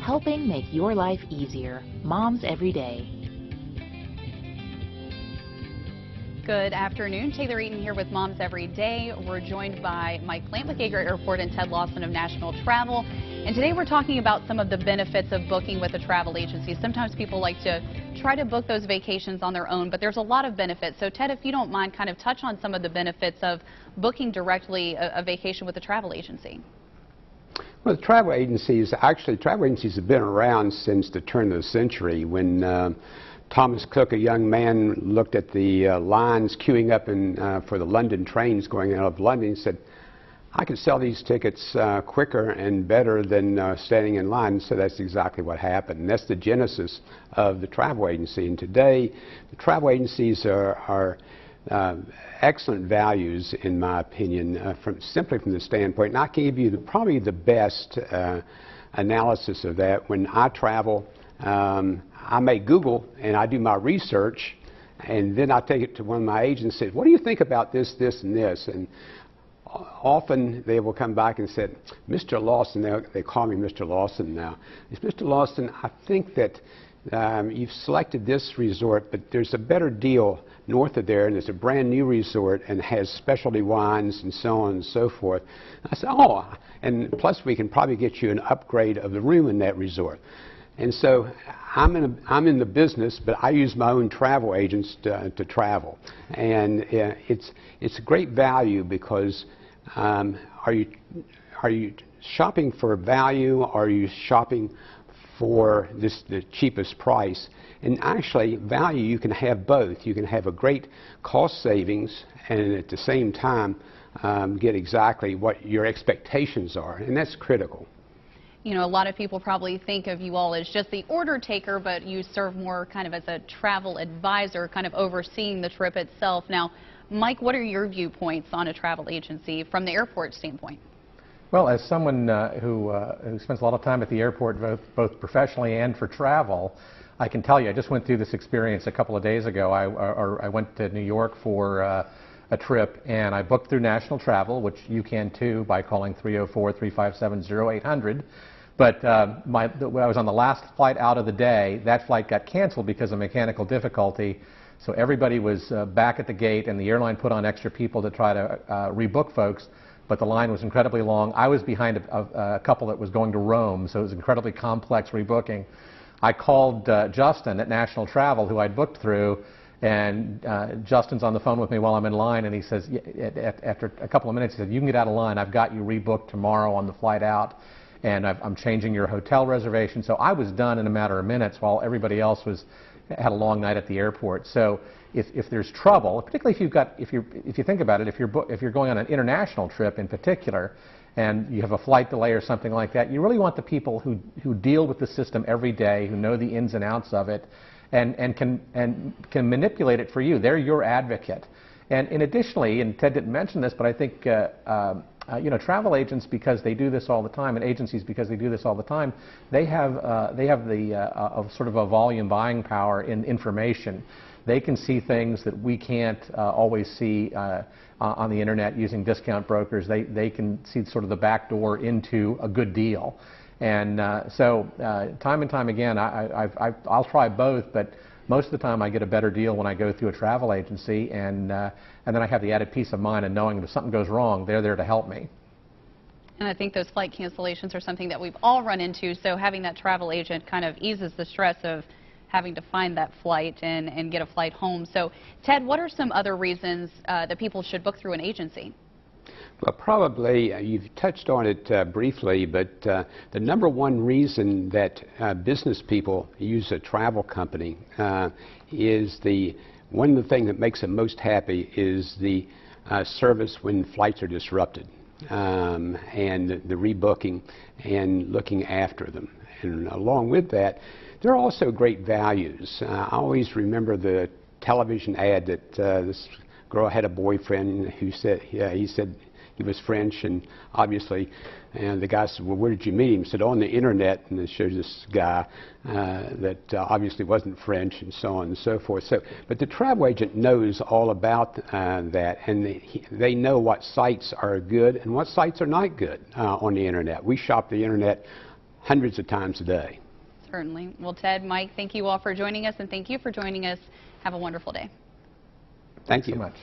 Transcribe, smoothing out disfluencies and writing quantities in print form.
helping make your life easier. Moms Every Day. Good afternoon. Taylor Eaton here with Moms Every Day. We're joined by Mike Plant with Yeager Airport and Ted Lawson of National Travel. And today we're talking about some of the benefits of booking with a travel agency. Sometimes people like to try to book those vacations on their own, but there's a lot of benefits. So Ted, if you don't mind, kind of touch on some of the benefits of booking directly a vacation with a travel agency. Well, travel agencies have been around since the turn of the century when Thomas Cook, a young man, looked at the lines queuing up for the London trains going out of London. He said, I can sell these tickets quicker and better than standing in line. So that's exactly what happened. And that's the genesis of the travel agency. And today, the travel agencies are excellent values, in my opinion, simply from the standpoint. And I can give you probably the best analysis of that. When I travel, I may Google and I do my research, and then I take it to one of my agents and say, what do you think about this, this, and this? And often they will come back and say, Mr. Lawson, they call me Mr. Lawson now. Mr. Lawson, I think that you've selected this resort, but there's a better deal north of there, and it's a brand new resort and has specialty wines and so on and so forth. I said, oh, and plus we can probably get you an upgrade of the room in that resort. And so I'm in the business, but I use my own travel agents to travel. And it's a great value because are you shopping for value, or are you shopping for the cheapest price? And actually, value, you can have both. You can have a great cost savings and at the same time get exactly what your expectations are, and that's critical. You know, a lot of people probably think of you all as just the order taker, but you serve more kind of as a travel advisor, kind of overseeing the trip itself. Now, Mike, what are your viewpoints on a travel agency from the airport standpoint? Well, as someone who spends a lot of time at the airport, both professionally and for travel, I can tell you, I just went through this experience a couple of days ago. I went to New York for a trip, and I booked through National Travel, which you can too by calling 304-357-0800. But when I was on the last flight out of the day, that flight got canceled because of mechanical difficulty. So everybody was back at the gate, and the airline put on extra people to try to rebook folks. But the line was incredibly long. I was behind a couple that was going to Rome, so it was incredibly complex rebooking. I called Justin at National Travel, who I'd booked through, and Justin's on the phone with me while I'm in line, and he says, after a couple of minutes, he said, you can get out of line. I've got you rebooked tomorrow on the flight out, and I'm changing your hotel reservation. So I was done in a matter of minutes while everybody else had a long night at the airport. So if there's trouble, particularly if you think about it, if you're going on an international trip in particular, and you have a flight delay or something like that, you really want the people who deal with the system every day, who know the ins and outs of it, and can manipulate it for you. They're your advocate. And additionally, and Ted didn't mention this, but I think you know, travel agents, because they do this all the time, and agencies, because they do this all the time, they have sort of a volume buying power in information. They can see things that we can't always see on the internet using discount brokers. They can see sort of the back door into a good deal. And so time and time again, I'll try both, but most of the time I get a better deal when I go through a travel agency, and then I have the added peace of mind of knowing if something goes wrong, they're there to help me. And I think those flight cancellations are something that we've all run into, so having that travel agent kind of eases the stress of having to find that flight and get a flight home. So, Ted, what are some other reasons that people should book through an agency? Well, probably, you've touched on it briefly, but the number one reason that business people use a travel company is one of the things that makes them most happy is the service when flights are disrupted, and the rebooking and looking after them. And along with that, there are also great values. I always remember the television ad that this girl had a boyfriend who said, he said he was French, and obviously, and the guy said, well, where did you meet him? He said, on the internet, and it shows this guy that obviously wasn't French, and so on and so forth. So, but the travel agent knows all about that, and they know what sites are good and what sites are not good on the internet. We shop the internet hundreds of times a day. Certainly. Well, Ted, Mike, thank you all for joining us, and thank you for joining us. Have a wonderful day. Thank you so much.